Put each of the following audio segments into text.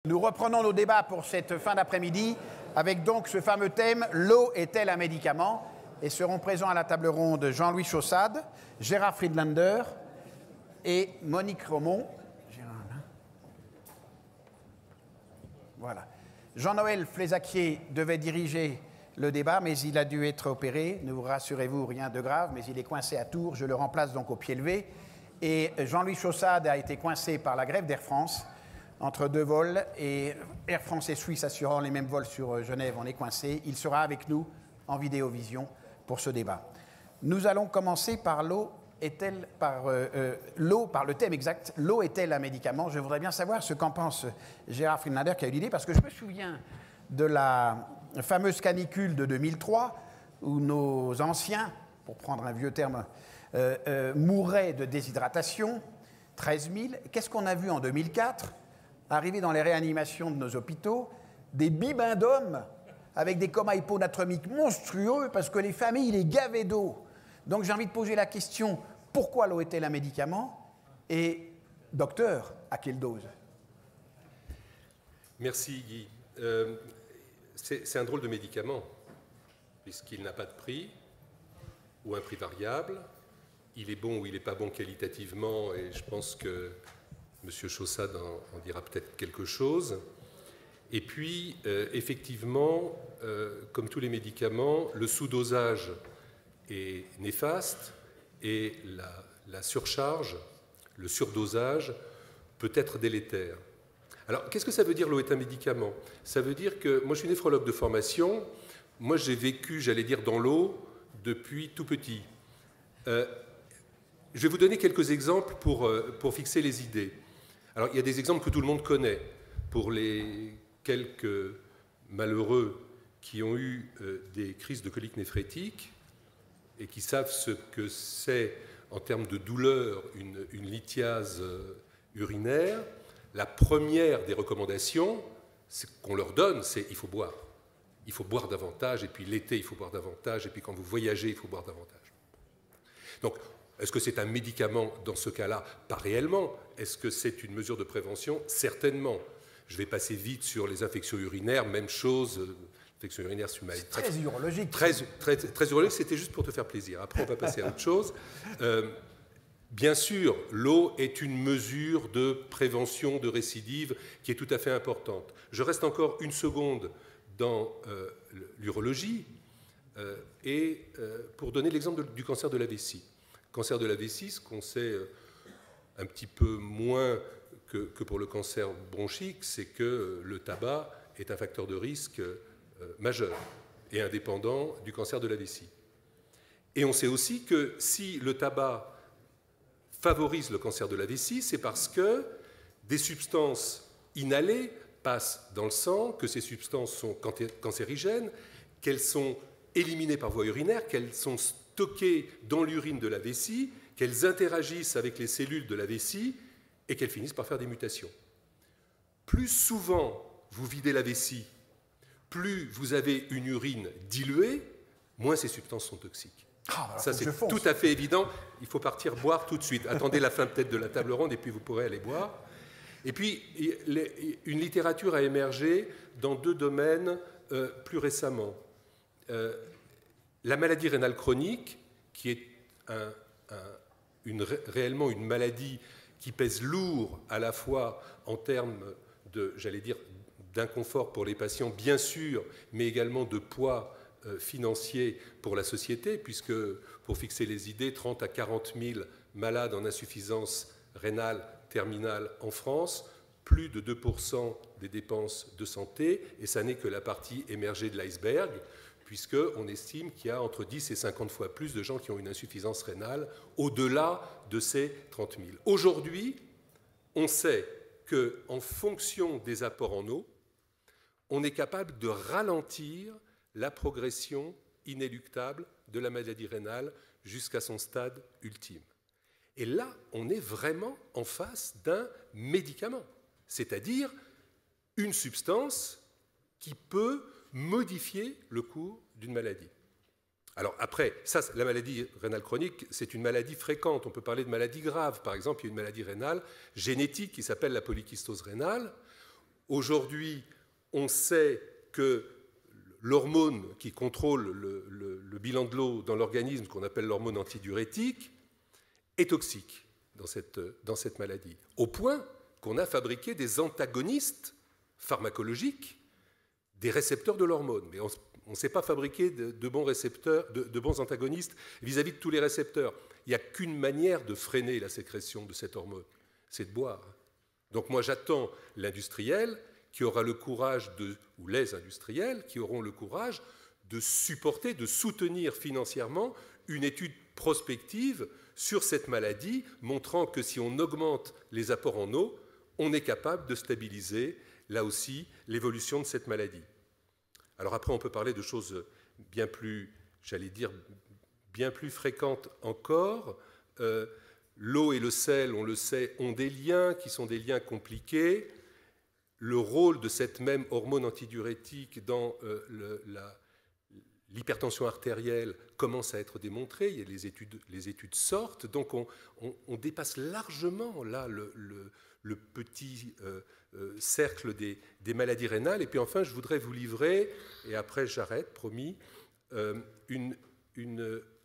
Nous reprenons nos débats pour cette fin d'après-midi avec donc ce fameux thème « L'eau est-elle un médicament ?» et seront présents à la table ronde Jean-Louis Chaussade, Gérard Friedlander et Monique Romont. Voilà. Jean-Noël Flézaquier devait diriger le débat, mais il a dû être opéré. Ne vous rassurez-vous, rien de grave, mais il est coincé à Tours. Je le remplace donc au pied levé. Et Jean-Louis Chaussade a été coincé par la grève d'Air France entre deux vols. Et Air France et Suisse assurant les mêmes vols sur Genève, on est coincé. Il sera avec nous en vidéovision pour ce débat. Nous allons commencer par l'eau. Par le thème exact, l'eau est-elle un médicament? Je voudrais bien savoir ce qu'en pense Gérard Friedlander qui a eu l'idée, parce que je me souviens de la fameuse canicule de 2003, où nos anciens, pour prendre un vieux terme, mouraient de déshydratation, 13 000. Qu'est-ce qu'on a vu en 2004? Arriver dans les réanimations de nos hôpitaux, des bibins d'hommes avec des comas hyponatremiques monstrueux, parce que les familles les gavaient d'eau. Donc j'ai envie de poser la question, pourquoi l'eau est-elle un médicament? Et, docteur, à quelle dose? Merci Guy. C'est un drôle de médicament, puisqu'il n'a pas de prix, ou un prix variable. Il est bon ou il n'est pas bon qualitativement, et je pense que M. Chaussade en dira peut-être quelque chose. Et puis, effectivement, comme tous les médicaments, le sous-dosage est néfaste et la surcharge, le surdosage peut être délétère. Alors, qu'est-ce que ça veut dire l'eau est un médicament? Ça veut dire que, moi je suis néphrologue de formation, moi j'ai vécu, j'allais dire, dans l'eau depuis tout petit. Je vais vous donner quelques exemples pour fixer les idées. Alors, il y a des exemples que tout le monde connaît. Pour les quelques malheureux qui ont eu des crises de colique néphrétique, et qui savent ce que c'est en termes de douleur une lithiase urinaire, la première des recommandations qu'on leur donne, c'est il faut boire. Il faut boire davantage, et puis l'été, il faut boire davantage, et puis quand vous voyagez, il faut boire davantage. Donc, est-ce que c'est un médicament dans ce cas-là? Pas réellement. Est-ce que c'est une mesure de prévention? Certainement. Je vais passer vite sur les infections urinaires, même chose. L'infection urinaire, c'est une maladie très urologique. Très urologique, c'était juste pour te faire plaisir. Après, on va passer à autre chose. Bien sûr, l'eau est une mesure de prévention de récidive qui est tout à fait importante. Je reste encore une seconde dans l'urologie pour donner l'exemple du cancer de la vessie. Cancer de la vessie, ce qu'on sait un petit peu moins que pour le cancer bronchique, c'est que le tabac est un facteur de risque majeur et indépendant du cancer de la vessie. Et on sait aussi que si le tabac favorise le cancer de la vessie, c'est parce que des substances inhalées passent dans le sang, que ces substances sont cancérigènes, qu'elles sont éliminées par voie urinaire, qu'elles sont stockées dans l'urine de la vessie, qu'elles interagissent avec les cellules de la vessie et qu'elles finissent par faire des mutations. Plus souvent vous videz la vessie, plus vous avez une urine diluée, moins ces substances sont toxiques. Ça, c'est tout à fait évident. Il faut partir boire tout de suite. Attendez la fin peut-être de la table ronde et puis vous pourrez aller boire. Et puis, une littérature a émergé dans deux domaines plus récemment. La maladie rénale chronique, qui est réellement une maladie qui pèse lourd à la fois en termes de, j'allais dire, d'inconfort pour les patients, bien sûr, mais également de poids financier pour la société, puisque, pour fixer les idées, 30 à 40 000 malades en insuffisance rénale terminale en France, plus de 2% des dépenses de santé, et ça n'est que la partie émergée de l'iceberg, puisqu'on estime qu'il y a entre 10 et 50 fois plus de gens qui ont une insuffisance rénale au-delà de ces 30 000. Aujourd'hui, on sait qu'en fonction des apports en eau, on est capable de ralentir la progression inéluctable de la maladie rénale jusqu'à son stade ultime. Et là, on est vraiment en face d'un médicament, c'est-à-dire une substance qui peut modifier le cours d'une maladie. Alors après, ça, la maladie rénale chronique, c'est une maladie fréquente. On peut parler de maladie grave. Par exemple, il y a une maladie rénale génétique qui s'appelle la polykystose rénale, Aujourd'hui, on sait que l'hormone qui contrôle le bilan de l'eau dans l'organisme, qu'on appelle l'hormone antidiurétique, est toxique dans cette maladie, au point qu'on a fabriqué des antagonistes pharmacologiques des récepteurs de l'hormone. Mais on ne sait pas fabriquer de bons récepteurs, de bons antagonistes vis-à-vis de tous les récepteurs. Il n'y a qu'une manière de freiner la sécrétion de cette hormone, c'est de boire. Donc moi j'attends l'industriel qui aura le courage ou les industriels qui auront le courage de supporter, de soutenir financièrement une étude prospective sur cette maladie, montrant que si on augmente les apports en eau, on est capable de stabiliser, là aussi, l'évolution de cette maladie. Alors après, on peut parler de choses bien plus, j'allais dire, bien plus fréquentes encore. L'eau et le sel, on le sait, ont des liens qui sont des liens compliqués. Le rôle de cette même hormone antidiurétique dans l'hypertension artérielle commence à être démontré, les études sortent, donc on dépasse largement là le petit cercle des maladies rénales. Et puis enfin, je voudrais vous livrer, et après j'arrête, promis, une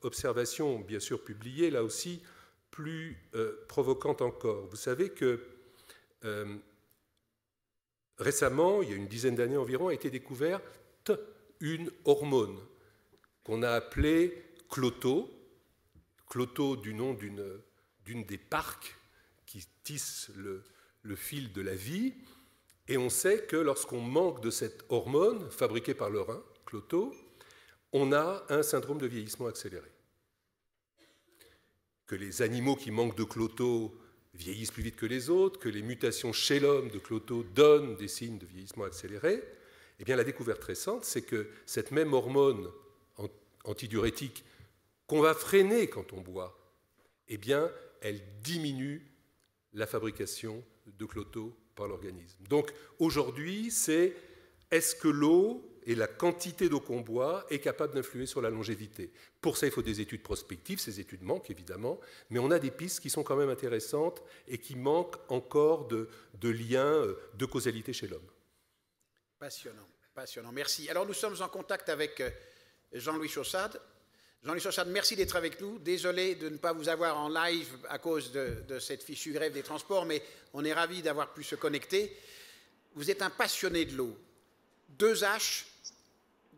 observation, bien sûr publiée, là aussi, plus provocante encore. Vous savez que récemment, il y a une dizaine d'années environ, a été découverte une hormone qu'on a appelée Cloto du nom d'une des parques qui tissent le fil de la vie. Et on sait que lorsqu'on manque de cette hormone fabriquée par le rein, Cloto, on a un syndrome de vieillissement accéléré. Que les animaux qui manquent de Cloto vieillissent plus vite que les autres, que les mutations chez l'homme de Cloto donnent des signes de vieillissement accéléré, eh bien la découverte récente, c'est que cette même hormone antidiurétique qu'on va freiner quand on boit, eh bien elle diminue la fabrication de Cloto par l'organisme. Donc aujourd'hui, c'est est-ce que l'eau et la quantité d'eau qu'on boit est capable d'influer sur la longévité. Pour ça, il faut des études prospectives. Ces études manquent, évidemment, mais on a des pistes qui sont quand même intéressantes et qui manquent encore de liens, de causalité chez l'homme. Passionnant, passionnant. Merci. Alors, nous sommes en contact avec Jean-Louis Chaussade. Jean-Louis Chaussade, merci d'être avec nous. Désolé de ne pas vous avoir en live à cause de cette fichue grève des transports, mais on est ravis d'avoir pu se connecter. Vous êtes un passionné de l'eau. 2 H,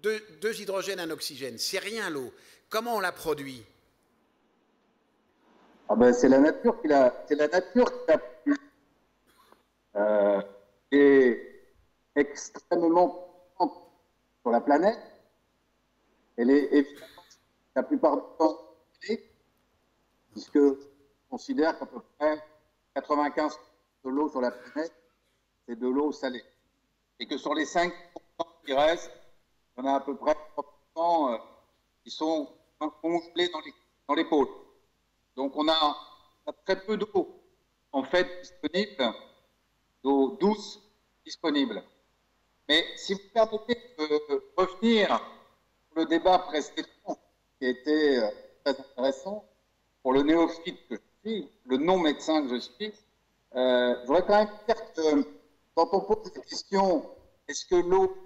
2 hydrogènes, 1 oxygène. C'est rien l'eau. Comment on la produit? Ah ben, c'est la nature qui l'a produit. Et extrêmement sur la planète. Elle est évidemment la plupart du temps puisque on considère qu'à peu près 95% de l'eau sur la planète, c'est de l'eau salée. Et que sur les 5% qui restent, il y en a à peu près 3% qui sont congelés dans les pôles. Donc on a très peu d'eau en fait disponible, d'eau douce disponible. Mais si vous permettez de revenir sur le débat précédent qui a été très intéressant, pour le néophyte que je suis, le non-médecin que je suis, je voudrais quand même dire que quand on pose la question est-ce que l'eau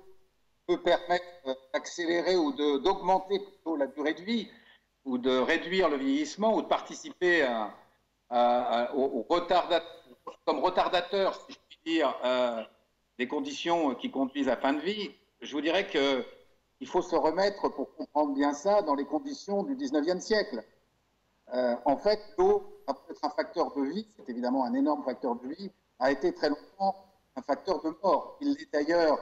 peut permettre d'accélérer ou d'augmenter plutôt la durée de vie, ou de réduire le vieillissement, ou de participer comme retardateur, si je puis dire, des conditions qui conduisent à fin de vie, je vous dirais qu'il faut se remettre, pour comprendre bien ça, dans les conditions du 19e siècle. En fait, l'eau, après être un facteur de vie, c'est évidemment un énorme facteur de vie, a été très longtemps un facteur de mort. Il l'est d'ailleurs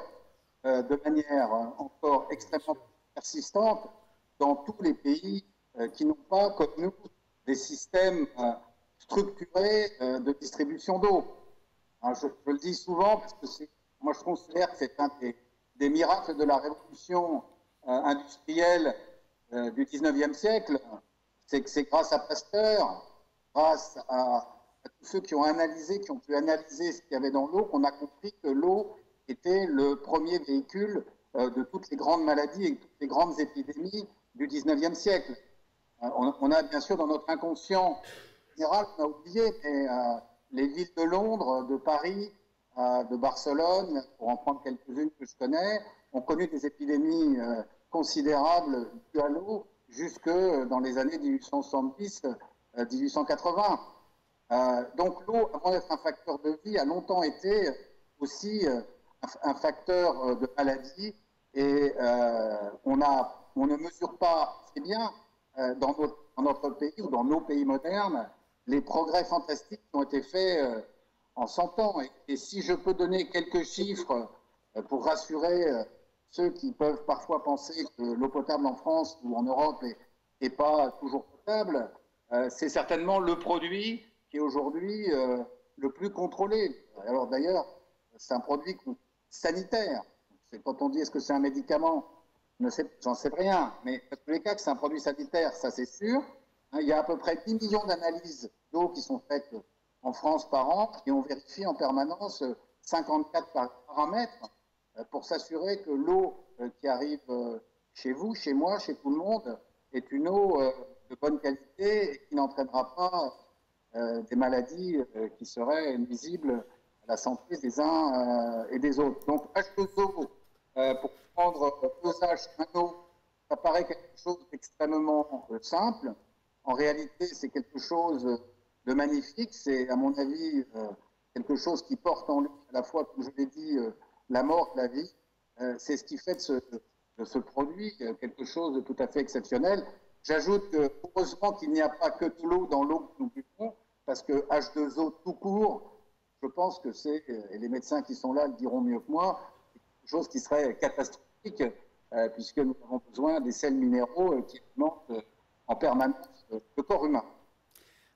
de manière encore extrêmement persistante dans tous les pays qui n'ont pas, comme nous, des systèmes structurés de distribution d'eau. Je le dis souvent parce que moi je considère que c'est un des miracles de la révolution industrielle du 19e siècle, c'est que c'est grâce à Pasteur, grâce à tous ceux qui ont pu analyser ce qu'il y avait dans l'eau, qu'on a compris que l'eau était le premier véhicule de toutes les grandes maladies et toutes les grandes épidémies du 19e siècle. On a bien sûr dans notre inconscient général, on a oublié, mais les villes de Londres, de Paris, de Barcelone, pour en prendre quelques-unes que je connais, ont connu des épidémies considérables dues à l'eau jusque dans les années 1870-1880. Donc l'eau, avant d'être un facteur de vie, a longtemps été aussi un facteur de maladie, et on ne mesure pas très bien dans notre pays ou dans nos pays modernes les progrès fantastiques qui ont été faits en 100 ans. Et si je peux donner quelques chiffres pour rassurer ceux qui peuvent parfois penser que l'eau potable en France ou en Europe n'est pas toujours potable, c'est certainement le produit qui est aujourd'hui le plus contrôlé. Alors d'ailleurs, c'est un produit sanitaire. Quand on dit est-ce que c'est un médicament, j'en sais rien, mais dans tous les cas que c'est un produit sanitaire, ça c'est sûr. Il y a à peu près 10 millions d'analyses d'eau qui sont faites en France par an, et on vérifie en permanence 54 paramètres pour s'assurer que l'eau qui arrive chez vous, chez moi, chez tout le monde, est une eau de bonne qualité et qui n'entraînera pas des maladies qui seraient nuisibles à la santé des uns et des autres. Donc H2O, pour prendre dosage d'un eau, ça paraît quelque chose d'extrêmement simple. En réalité, c'est quelque chose de magnifique. C'est, à mon avis, quelque chose qui porte en lui à la fois, comme je l'ai dit, la mort et la vie. C'est ce qui fait de ce produit quelque chose de tout à fait exceptionnel. J'ajoute que, heureusement qu'il n'y a pas que de l'eau dans l'eau que nous buvons, parce que H2O tout court, je pense que c'est, et les médecins qui sont là le diront mieux que moi, quelque chose qui serait catastrophique, puisque nous avons besoin des sels minéraux qui alimentent en permanence le corps humain.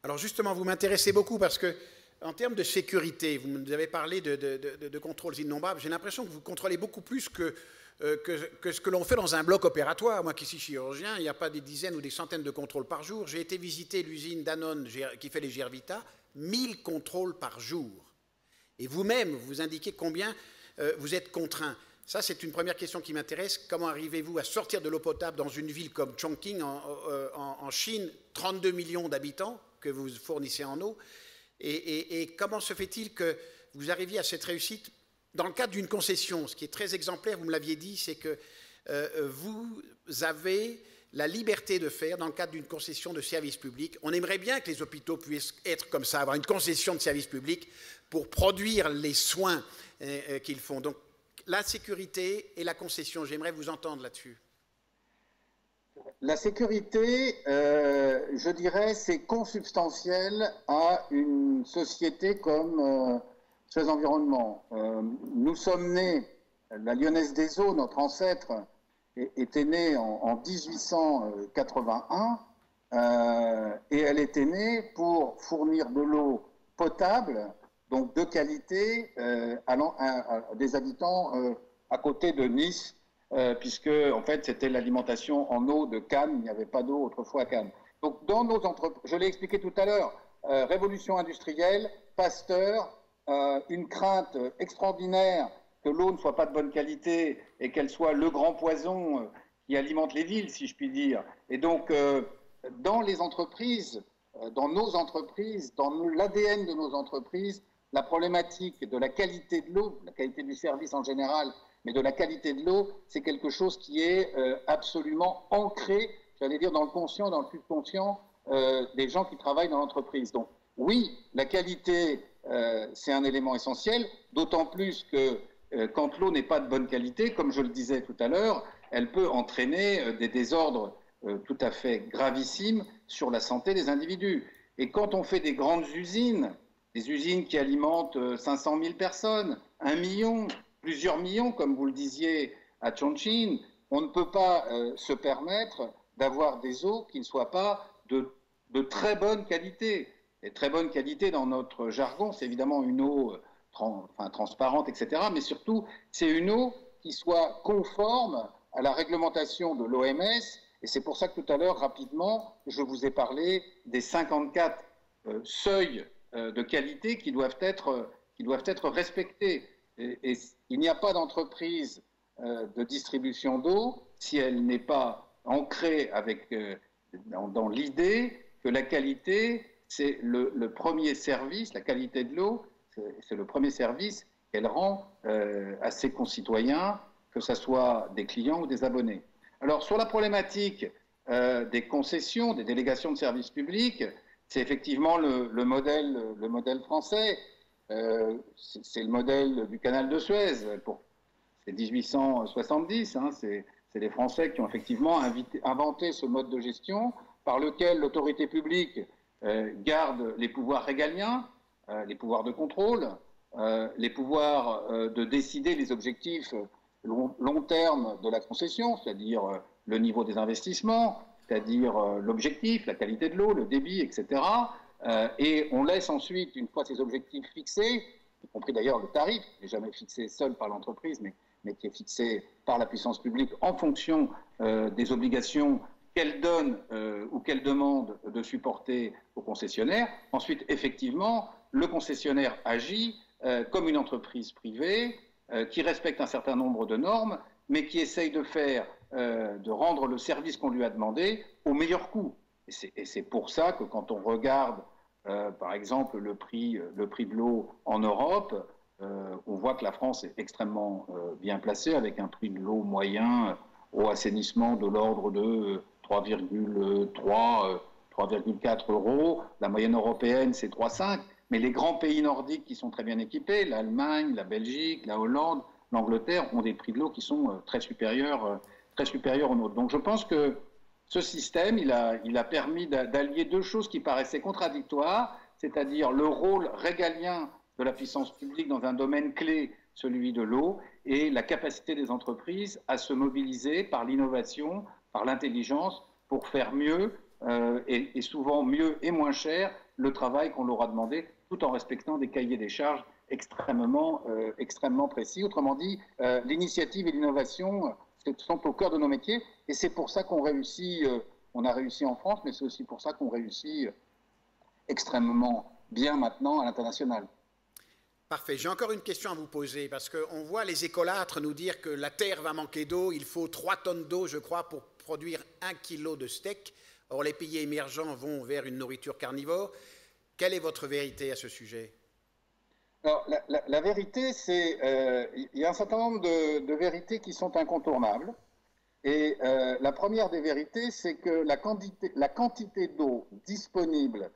Alors justement, vous m'intéressez beaucoup parce que, en termes de sécurité, vous nous avez parlé de contrôles innombrables. J'ai l'impression que vous contrôlez beaucoup plus que ce que l'on fait dans un bloc opératoire. Moi qui suis chirurgien, il n'y a pas des dizaines ou des centaines de contrôles par jour. J'ai été visiter l'usine Danone qui fait les Gervita, 1000 contrôles par jour. Et vous-même, vous indiquez combien vous êtes contraint. Ça, c'est une première question qui m'intéresse. Comment arrivez-vous à sortir de l'eau potable dans une ville comme Chongqing, en Chine, 32 millions d'habitants que vous fournissez en eau, et comment se fait-il que vous arriviez à cette réussite dans le cadre d'une concession? Ce qui est très exemplaire, vous me l'aviez dit, c'est que vous avez la liberté de faire dans le cadre d'une concession de service public. On aimerait bien que les hôpitaux puissent être comme ça, avoir une concession de service public pour produire les soins qu'ils font. Donc, la sécurité et la concession, j'aimerais vous entendre là-dessus. La sécurité, je dirais, c'est consubstantiel à une société comme Suez Environnement. Nous sommes nés, la Lyonnaise des Eaux, notre ancêtre, était née en 1881, et elle était née pour fournir de l'eau potable, donc de qualité, à des habitants à côté de Nice, puisque en fait c'était l'alimentation en eau de Cannes, il n'y avait pas d'eau autrefois à Cannes. Donc dans nos entreprises, je l'ai expliqué tout à l'heure, révolution industrielle, Pasteur, une crainte extraordinaire que l'eau ne soit pas de bonne qualité et qu'elle soit le grand poison qui alimente les villes, si je puis dire. Et donc dans les entreprises, dans nos entreprises, dans l'ADN de nos entreprises, la problématique de la qualité de l'eau, la qualité du service en général, mais de la qualité de l'eau, c'est quelque chose qui est absolument ancré, j'allais dire, dans le conscient, dans le subconscient des gens qui travaillent dans l'entreprise. Donc oui, la qualité, c'est un élément essentiel, d'autant plus que quand l'eau n'est pas de bonne qualité, comme je le disais tout à l'heure, elle peut entraîner des désordres tout à fait gravissimes sur la santé des individus. Et quand on fait des grandes usines, des usines qui alimentent 500 000 personnes, 1 million, plusieurs millions, comme vous le disiez à Chongqing, on ne peut pas se permettre d'avoir des eaux qui ne soient pas de très bonne qualité. Et très bonne qualité dans notre jargon, c'est évidemment une eau transparente, etc. Mais surtout, c'est une eau qui soit conforme à la réglementation de l'OMS. Et c'est pour ça que tout à l'heure, rapidement, je vous ai parlé des 54 seuils de qualité qui doivent être respectés. Et il n'y a pas d'entreprise de distribution d'eau si elle n'est pas ancrée dans l'idée que la qualité, c'est le premier service, la qualité de l'eau, c'est le premier service qu'elle rend à ses concitoyens, que ce soit des clients ou des abonnés. Alors, sur la problématique des concessions, des délégations de services publics, c'est effectivement le modèle français. C'est le modèle du canal de Suez. C'est 1870. Hein, c'est les Français qui ont effectivement inventé ce mode de gestion par lequel l'autorité publique garde les pouvoirs régaliens, les pouvoirs de contrôle, les pouvoirs de décider les objectifs long terme de la concession, c'est-à-dire le niveau des investissements, c'est-à-dire l'objectif, la qualité de l'eau, le débit, etc. Et on laisse ensuite, une fois ces objectifs fixés, y compris d'ailleurs le tarif, qui n'est jamais fixé seul par l'entreprise, mais qui est fixé par la puissance publique en fonction des obligations qu'elle donne ou qu'elle demande de supporter aux concessionnaires. Ensuite, effectivement, le concessionnaire agit comme une entreprise privée qui respecte un certain nombre de normes, mais qui essaye de rendre le service qu'on lui a demandé au meilleur coût. Et c'est pour ça que quand on regarde, par exemple, le prix de l'eau en Europe, on voit que la France est extrêmement bien placée, avec un prix de l'eau moyen au assainissement de l'ordre de 3,3, 3,4 euros. La moyenne européenne, c'est 3,5. Mais les grands pays nordiques qui sont très bien équipés, l'Allemagne, la Belgique, la Hollande, l'Angleterre, ont des prix de l'eau qui sont très supérieurs aux nôtres. Donc je pense que ce système, il a permis d'allier deux choses qui paraissaient contradictoires, c'est-à-dire le rôle régalien de la puissance publique dans un domaine clé, celui de l'eau, et la capacité des entreprises à se mobiliser par l'innovation, par l'intelligence, pour faire mieux, et souvent mieux et moins cher, le travail qu'on leur a demandé, tout en respectant des cahiers des charges extrêmement précis. Autrement dit, l'initiative et l'innovation sont au cœur de nos métiers, et c'est pour ça qu'on réussit, on a réussi en France, mais c'est aussi pour ça qu'on réussit extrêmement bien maintenant à l'international. Parfait. J'ai encore une question à vous poser, parce qu'on voit les écolâtres nous dire que la Terre va manquer d'eau, il faut 3 tonnes d'eau, je crois, pour produire 1 kilo de steak. Or, les pays émergents vont vers une nourriture carnivore. Quelle est votre vérité à ce sujet? Alors, la vérité, c'est il y a un certain nombre de vérités qui sont incontournables. Et la première des vérités, c'est que la quantité d'eau disponible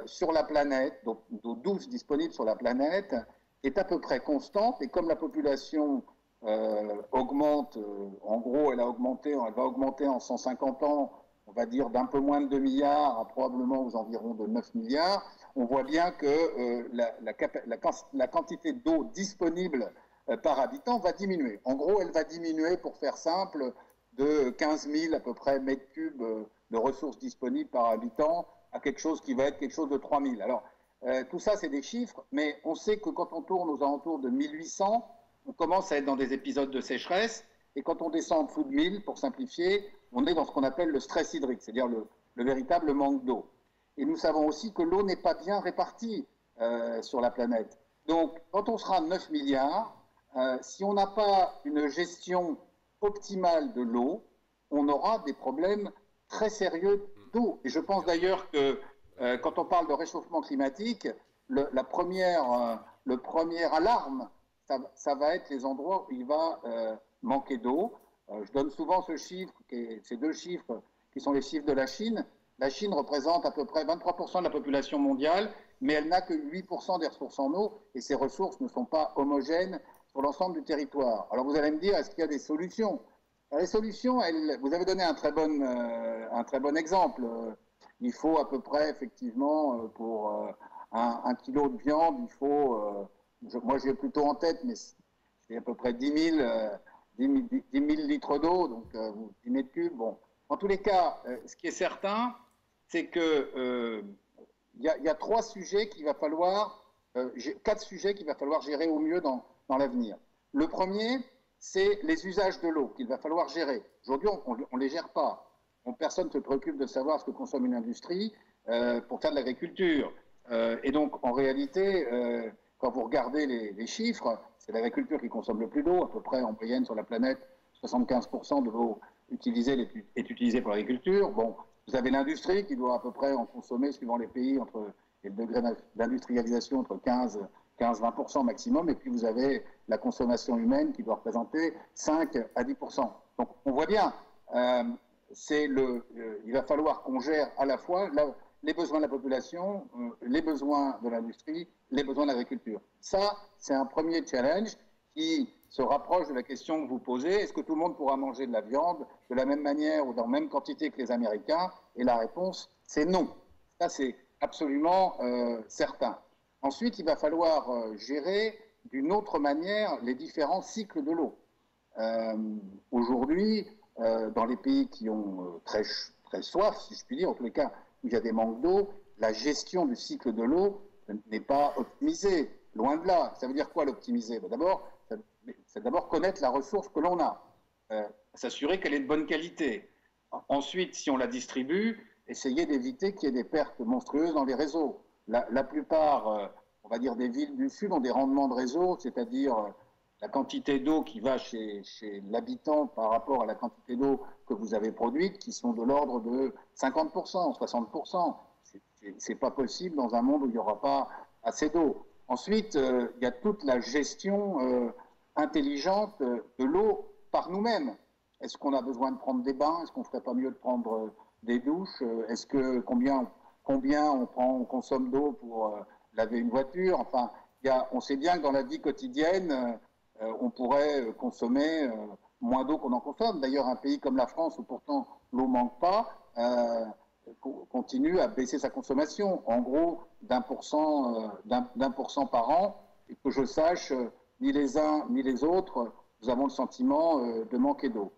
sur la planète, d'eau douce disponible sur la planète, est à peu près constante. Et comme la population augmente, en gros, elle va augmenter en 150 ans, on va dire d'un peu moins de 2 milliards à probablement aux environs de 9 milliards, on voit bien que la quantité d'eau disponible par habitant va diminuer. En gros, elle va diminuer, pour faire simple, de 15 000 à peu près mètres cubes de ressources disponibles par habitant à quelque chose qui va être quelque chose de 3 000. Alors, tout ça, c'est des chiffres, mais on sait que quand on tourne aux alentours de 1800, on commence à être dans des épisodes de sécheresse, et quand on descend en dessous de 1000, pour simplifier, on est dans ce qu'on appelle le stress hydrique, c'est-à-dire le véritable manque d'eau. Et nous savons aussi que l'eau n'est pas bien répartie sur la planète. Donc, quand on sera à 9 milliards, si on n'a pas une gestion optimale de l'eau, on aura des problèmes très sérieux d'eau. Et je pense d'ailleurs que quand on parle de réchauffement climatique, le premier alarme, ça va être les endroits où il va manquer d'eau. Je donne souvent ces deux chiffres qui sont les chiffres de la Chine. La Chine représente à peu près 23% de la population mondiale, mais elle n'a que 8% des ressources en eau, et ces ressources ne sont pas homogènes sur l'ensemble du territoire. Alors vous allez me dire, est-ce qu'il y a des solutions? Les solutions, vous avez donné un très bon exemple. Il faut à peu près, effectivement, pour un kilo de viande, il faut, moi j'ai plutôt en tête, mais c'est à peu près 10 000 litres d'eau, donc 10 mètres cubes. Bon. En tous les cas, ce qui est certain, c'est que il y a 4 sujets qu'il va falloir gérer au mieux dans l'avenir. Le premier, c'est les usages de l'eau qu'il va falloir gérer. Aujourd'hui, on ne les gère pas. Personne ne se préoccupe de savoir ce que consomme une industrie pour faire de l'agriculture. Et donc, en réalité, quand vous regardez les chiffres, c'est l'agriculture qui consomme le plus d'eau, à peu près en moyenne sur la planète, 75% de l'eau utilisée est utilisée pour l'agriculture. Bon, vous avez l'industrie qui doit à peu près en consommer, suivant les pays, et le degré d'industrialisation, entre 15 15-20% maximum, et puis vous avez la consommation humaine qui doit représenter 5 à 10%. Donc on voit bien, il va falloir qu'on gère à la fois les besoins de la population, les besoins de l'industrie, les besoins de l'agriculture. Ça, c'est un premier challenge qui se rapproche de la question que vous posez. Est-ce que tout le monde pourra manger de la viande de la même manière ou dans la même quantité que les Américains? Et la réponse, c'est non. Ça, c'est absolument certain. Ensuite, il va falloir gérer d'une autre manière les différents cycles de l'eau. Aujourd'hui, dans les pays qui ont très soif, si je puis dire, en tous les cas, où il y a des manques d'eau, la gestion du cycle de l'eau n'est pas optimisée. Loin de là. Ça veut dire quoi l'optimiser? D'abord, c'est d'abord connaître la ressource que l'on a, s'assurer qu'elle est de bonne qualité. Ensuite, si on la distribue, essayer d'éviter qu'il y ait des pertes monstrueuses dans les réseaux. La plupart, on va dire, des villes du Sud ont des rendements de réseau, c'est-à-dire la quantité d'eau qui va chez l'habitant par rapport à la quantité d'eau que vous avez produite, qui sont de l'ordre de 50%, 60%. C'est pas possible dans un monde où il n'y aura pas assez d'eau. Ensuite, il y a toute la gestion intelligente de l'eau par nous-mêmes. Est-ce qu'on a besoin de prendre des bains? Est-ce qu'on ne ferait pas mieux de prendre des douches? Est-ce que combien on consomme d'eau pour laver une voiture? Enfin, on sait bien que dans la vie quotidienne, on pourrait consommer moins d'eau qu'on en consomme. D'ailleurs, un pays comme la France, où pourtant l'eau ne manque pas, continue à baisser sa consommation, en gros d'1% par an, et que je sache, ni les uns ni les autres, nous avons le sentiment de manquer d'eau.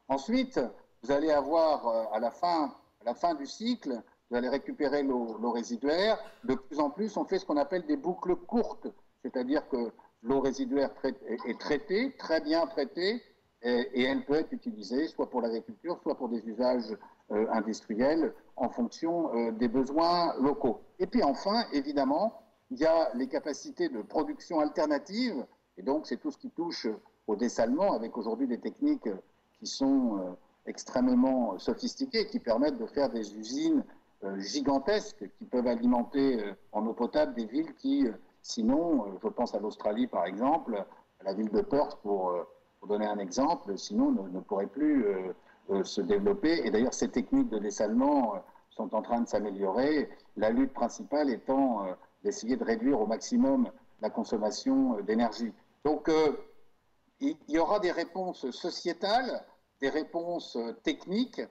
Ensuite, vous allez avoir à la fin du cycle, vous allez récupérer l'eau résiduaire. De plus en plus, on fait ce qu'on appelle des boucles courtes, c'est-à-dire que l'eau résiduaire est traitée, très bien traitée, et elle peut être utilisée soit pour l'agriculture, soit pour des usages industriels en fonction des besoins locaux. Et puis enfin, évidemment, il y a les capacités de production alternative, et donc c'est tout ce qui touche au dessalement, avec aujourd'hui des techniques qui sont extrêmement sophistiquées, qui permettent de faire des usines gigantesques qui peuvent alimenter en eau potable des villes qui, sinon, je pense à l'Australie par exemple, à la ville de Perth pour donner un exemple, sinon ne pourraient plus se développer. Et d'ailleurs, ces techniques de dessalement sont en train de s'améliorer, la lutte principale étant d'essayer de réduire au maximum la consommation d'énergie. Donc, il y aura des réponses sociétales, des réponses techniques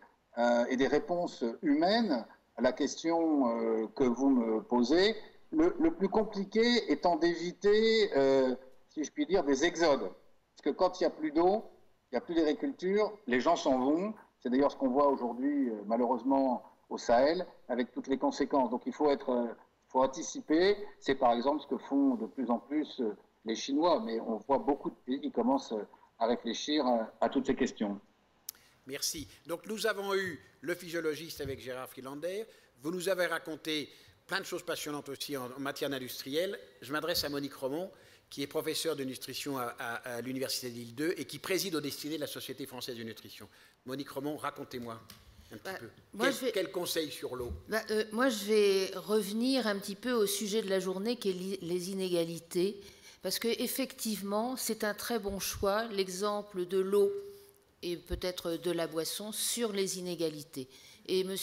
et des réponses humaines à la question que vous me posez. Le plus compliqué étant d'éviter, si je puis dire, des exodes. Parce que quand il n'y a plus d'eau, il n'y a plus d'agriculture, les gens s'en vont. C'est d'ailleurs ce qu'on voit aujourd'hui, malheureusement, au Sahel, avec toutes les conséquences. Donc il faut anticiper. C'est par exemple ce que font de plus en plus les Chinois. Mais on voit beaucoup de pays qui commencent à réfléchir à toutes ces questions. Merci. Donc nous avons eu le physiologiste avec Gérard Friedlander. Vous nous avez raconté plein de choses passionnantes aussi en matière industrielle. Je m'adresse à Monique Romont, qui est professeure de nutrition à l'Université de Lille 2 et qui préside aux destinées de la Société française de nutrition. Monique Romont, racontez-moi un petit peu. Quel conseil sur l'eau? Moi, je vais revenir un petit peu au sujet de la journée, qui est les inégalités, parce qu'effectivement, c'est un très bon choix, l'exemple de l'eau et peut-être de la boisson sur les inégalités. Et M.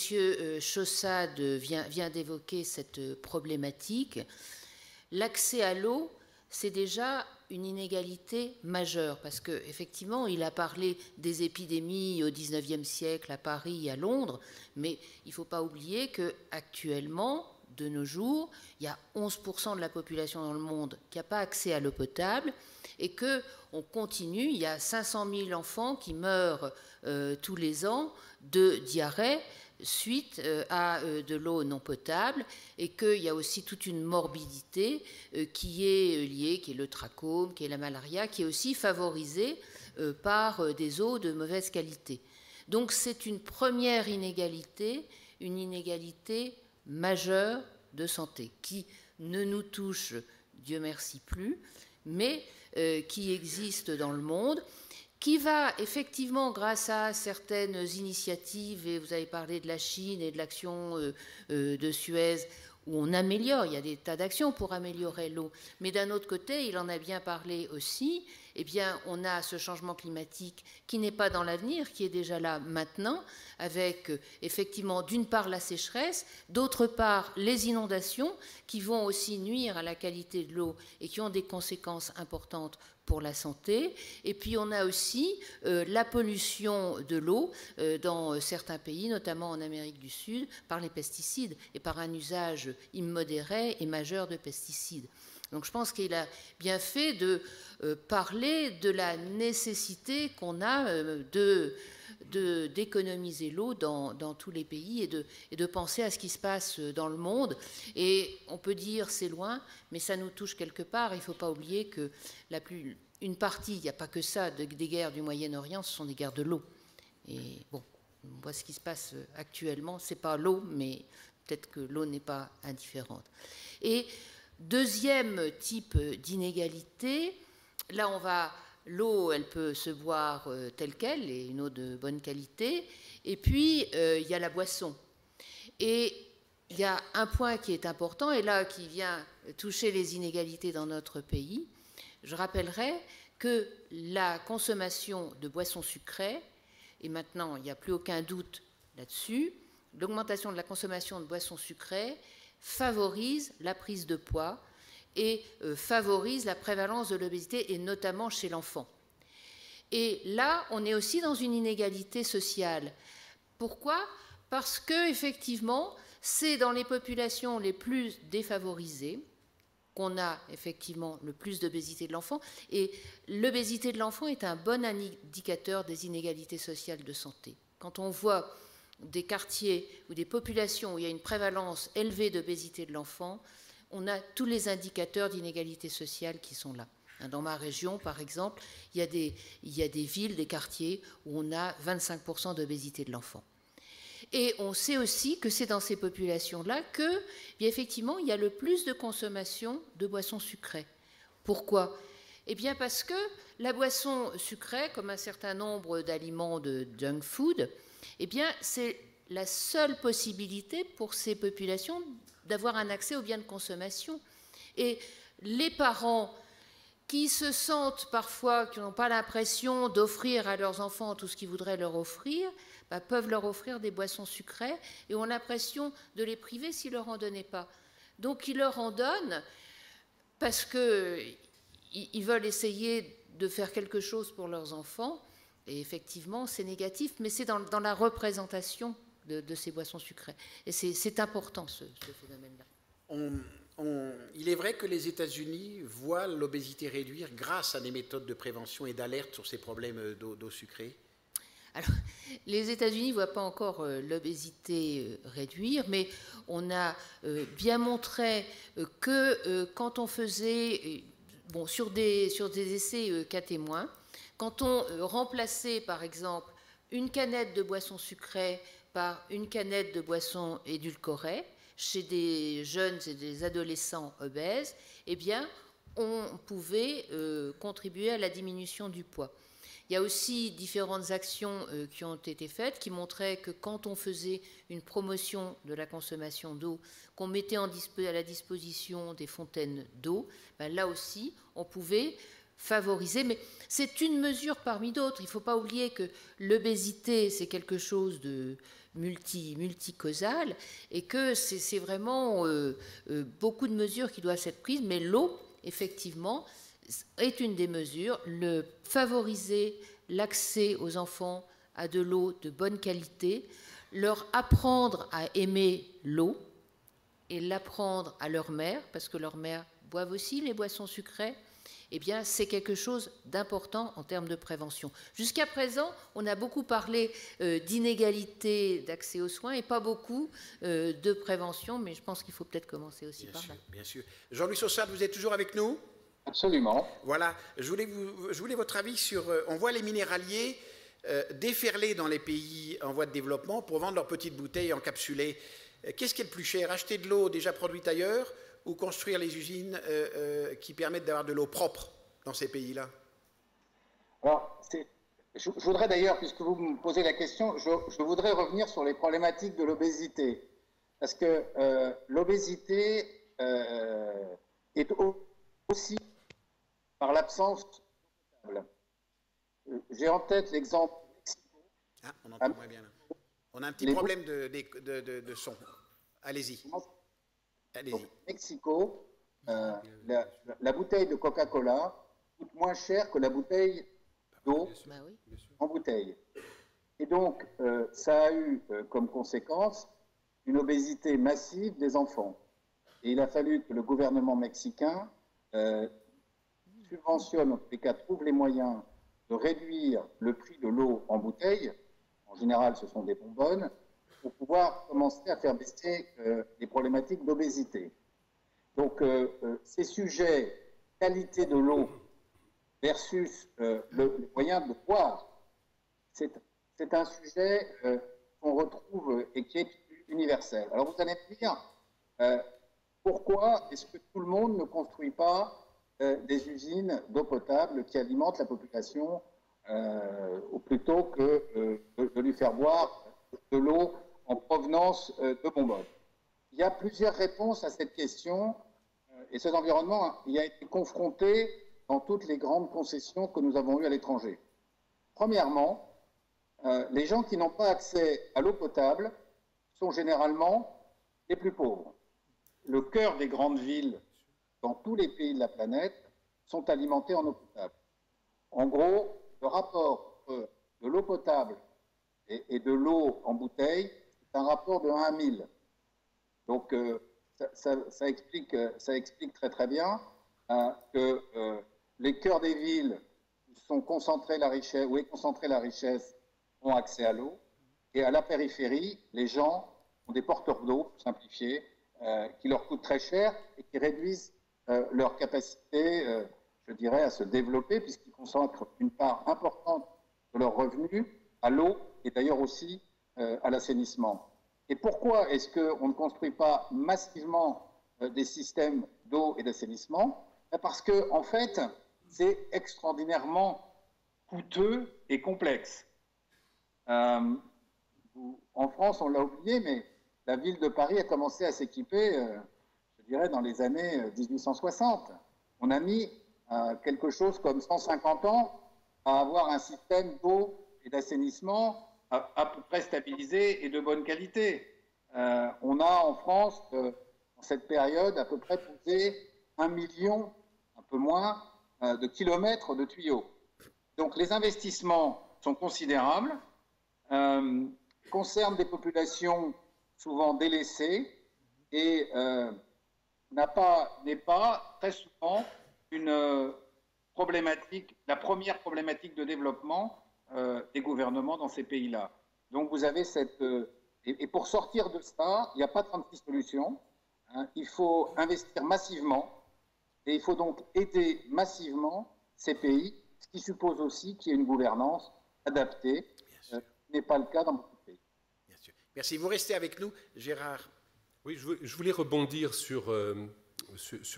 Chaussade vient d'évoquer cette problématique. L'accès à l'eau, c'est déjà une inégalité majeure, parce qu'effectivement, il a parlé des épidémies au XIXe siècle à Paris et à Londres, mais il ne faut pas oublier qu'actuellement, de nos jours, il y a 11% de la population dans le monde qui n'a pas accès à l'eau potable, et qu'on continue, il y a 500 000 enfants qui meurent tous les ans de diarrhée suite à de l'eau non potable, et qu'il y a aussi toute une morbidité qui est liée, qui est le trachome, qui est la malaria, qui est aussi favorisée par des eaux de mauvaise qualité. Donc c'est une première inégalité, une inégalité majeure de santé, qui ne nous touche, Dieu merci, plus, mais qui existe dans le monde, qui va effectivement, grâce à certaines initiatives, et vous avez parlé de la Chine et de l'action de Suez, où on améliore, il y a des tas d'actions pour améliorer l'eau. Mais d'un autre côté, il en a bien parlé aussi, eh bien, on a ce changement climatique qui n'est pas dans l'avenir, qui est déjà là maintenant, avec effectivement d'une part la sécheresse, d'autre part les inondations qui vont aussi nuire à la qualité de l'eau et qui ont des conséquences importantes pour la santé. Et puis on a aussi la pollution de l'eau dans certains pays, notamment en Amérique du Sud, par les pesticides et par un usage immodéré et majeur de pesticides. Donc je pense qu'il a bien fait de parler de la nécessité qu'on a d'économiser l'eau dans tous les pays et de penser à ce qui se passe dans le monde. Et on peut dire c'est loin, mais ça nous touche quelque part. Il ne faut pas oublier que une partie, il n'y a pas que ça, des guerres du Moyen-Orient, ce sont des guerres de l'eau. Et bon, on voit ce qui se passe actuellement. Ce n'est pas l'eau, mais peut-être que l'eau n'est pas indifférente. Et deuxième type d'inégalité, là l'eau, elle peut se boire telle qu'elle, et une eau de bonne qualité, et puis il y a la boisson. Et il y a un point qui est important, et là qui vient toucher les inégalités dans notre pays. Je rappellerai que la consommation de boissons sucrées, et maintenant il n'y a plus aucun doute là-dessus, l'augmentation de la consommation de boissons sucrées favorise la prise de poids et favorise la prévalence de l'obésité, et notamment chez l'enfant. Et là, on est aussi dans une inégalité sociale. Pourquoi ? Parce que, effectivement, c'est dans les populations les plus défavorisées qu'on a effectivement le plus d'obésité de l'enfant, et l'obésité de l'enfant est un bon indicateur des inégalités sociales de santé. Quand on voit des quartiers ou des populations où il y a une prévalence élevée d'obésité de l'enfant, on a tous les indicateurs d'inégalité sociale qui sont là. Dans ma région, par exemple, il y a des villes, des quartiers où on a 25% d'obésité de l'enfant. Et on sait aussi que c'est dans ces populations-là que, bien effectivement, il y a le plus de consommation de boissons sucrées. Pourquoi ? Eh bien parce que la boisson sucrée, comme un certain nombre d'aliments de junk food, eh bien c'est la seule possibilité pour ces populations d'avoir un accès aux biens de consommation. Et les parents qui se sentent parfois, qui n'ont pas l'impression d'offrir à leurs enfants tout ce qu'ils voudraient leur offrir, peuvent leur offrir des boissons sucrées et ont l'impression de les priver s'ils ne leur en donnaient pas. Donc ils leur en donnent parce qu'ils veulent essayer de faire quelque chose pour leurs enfants, et effectivement c'est négatif, mais c'est dans la représentation de ces boissons sucrées. Et c'est important ce phénomène-là. Il est vrai que les États-Unis voient l'obésité réduire grâce à des méthodes de prévention et d'alerte sur ces problèmes d'eau sucrée. Alors, les États-Unis ne voient pas encore l'obésité réduire, mais on a bien montré que quand on faisait, sur des essais cas témoins, quand on remplaçait par exemple une canette de boisson sucrée par une canette de boisson édulcorée chez des jeunes et des adolescents obèses, eh bien, on pouvait contribuer à la diminution du poids. Il y a aussi différentes actions qui ont été faites qui montraient que quand on faisait une promotion de la consommation d'eau, qu'on mettait à la disposition des fontaines d'eau, là aussi, on pouvait favoriser. Mais c'est une mesure parmi d'autres. Il ne faut pas oublier que l'obésité, c'est quelque chose de multicausal et que c'est vraiment beaucoup de mesures qui doivent être prises. Mais l'eau, effectivement, est une des mesures. Favoriser l'accès aux enfants à de l'eau de bonne qualité, leur apprendre à aimer l'eau et l'apprendre à leur mère, parce que leurs mères boivent aussi les boissons sucrées, eh bien, c'est quelque chose d'important en termes de prévention. Jusqu'à présent, on a beaucoup parlé d'inégalité d'accès aux soins et pas beaucoup de prévention, mais je pense qu'il faut peut-être commencer aussi par là. Bien sûr. Jean-Louis Saussade, vous êtes toujours avec nous ? Absolument. Voilà, je voulais votre avis sur... on voit les minéraliers déferler dans les pays en voie de développement pour vendre leurs petites bouteilles encapsulées. Qu'est-ce qui est le plus cher ? Acheter de l'eau déjà produite ailleurs ou construire les usines qui permettent d'avoir de l'eau propre dans ces pays-là ? Alors, je voudrais d'ailleurs, puisque vous me posez la question, je voudrais revenir sur les problématiques de l'obésité. parce que l'obésité est aussi par l'absence d'eau potable. J'ai en tête l'exemple. Ah, on entend moins bien là. On a un petit problème de son. Allez-y. Allez-y. Au Mexico, la bouteille de Coca-Cola coûte moins cher que la bouteille d'eau en bouteille. Et donc, ça a eu comme conséquence une obésité massive des enfants. Et il a fallu que le gouvernement mexicain subventionne, en tous les cas, trouve les moyens de réduire le prix de l'eau en bouteille. En général, ce sont des bonbonnes, pour pouvoir commencer à faire baisser les problématiques d'obésité. Donc, ces sujets, qualité de l'eau versus le moyen de boire, c'est un sujet qu'on retrouve et qui est universel. Alors, vous allez me dire, pourquoi est-ce que tout le monde ne construit pas des usines d'eau potable qui alimentent la population plutôt que de lui faire boire de l'eau en provenance de bonbonnes? Il y a plusieurs réponses à cette question et cet environnement il a été confronté dans toutes les grandes concessions que nous avons eues à l'étranger. Premièrement, les gens qui n'ont pas accès à l'eau potable sont généralement les plus pauvres. Le cœur des grandes villes dans tous les pays de la planète sont alimentés en eau potable. En gros, le rapport de l'eau potable et de l'eau en bouteille, c'est un rapport de 1 à 1000. Donc, ça explique très très bien que les cœurs des villes où est concentrée la richesse ont accès à l'eau, et à la périphérie, les gens ont des porteurs d'eau, pour simplifier, qui leur coûtent très cher et qui réduisent leur capacité, je dirais, à se développer, puisqu'ils concentrent une part importante de leurs revenus à l'eau et d'ailleurs aussi à l'assainissement. Et pourquoi est-ce qu'on ne construit pas massivement des systèmes d'eau et d'assainissement? Parce que, en fait, c'est extraordinairement coûteux et complexe. En France, on l'a oublié, mais la ville de Paris a commencé à s'équiper, je dirais, dans les années 1860. On a mis quelque chose comme 150 ans à avoir un système d'eau et d'assainissement à peu près stabilisé et de bonne qualité. On a en France, dans cette période, à peu près posé 1 million, un peu moins, de kilomètres de tuyaux. Donc les investissements sont considérables, concernent des populations souvent délaissées et n'est pas très souvent une problématique, la première problématique de développement des gouvernements dans ces pays-là. Donc vous avez cette... et pour sortir de ça, il n'y a pas 36 solutions. Il faut investir massivement et il faut donc aider massivement ces pays, ce qui suppose aussi qu'il y ait une gouvernance adaptée, ce qui n'est pas le cas dans beaucoup de pays. Bien sûr. Merci. Vous restez avec nous, Gérard. Oui, je voulais rebondir sur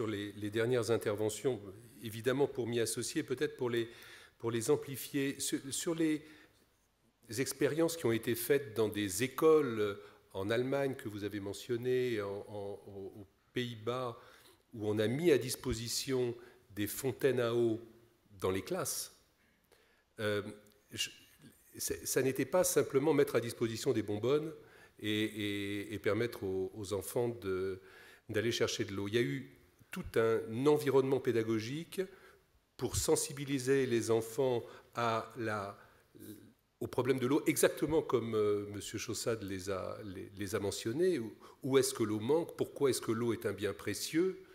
les dernières interventions, évidemment pour m'y associer, peut-être pour les amplifier, sur les expériences qui ont été faites dans des écoles en Allemagne que vous avez mentionnées, aux Pays-Bas, où on a mis à disposition des fontaines à eau dans les classes. Ça n'était pas simplement mettre à disposition des bonbonnes et permettre aux enfants d'aller chercher de l'eau. Il y a eu tout un environnement pédagogique pour sensibiliser les enfants au problème de l'eau, exactement comme M. Chaussade les a mentionnés. Où est-ce que l'eau manque? Pourquoi est-ce que l'eau est un bien précieux?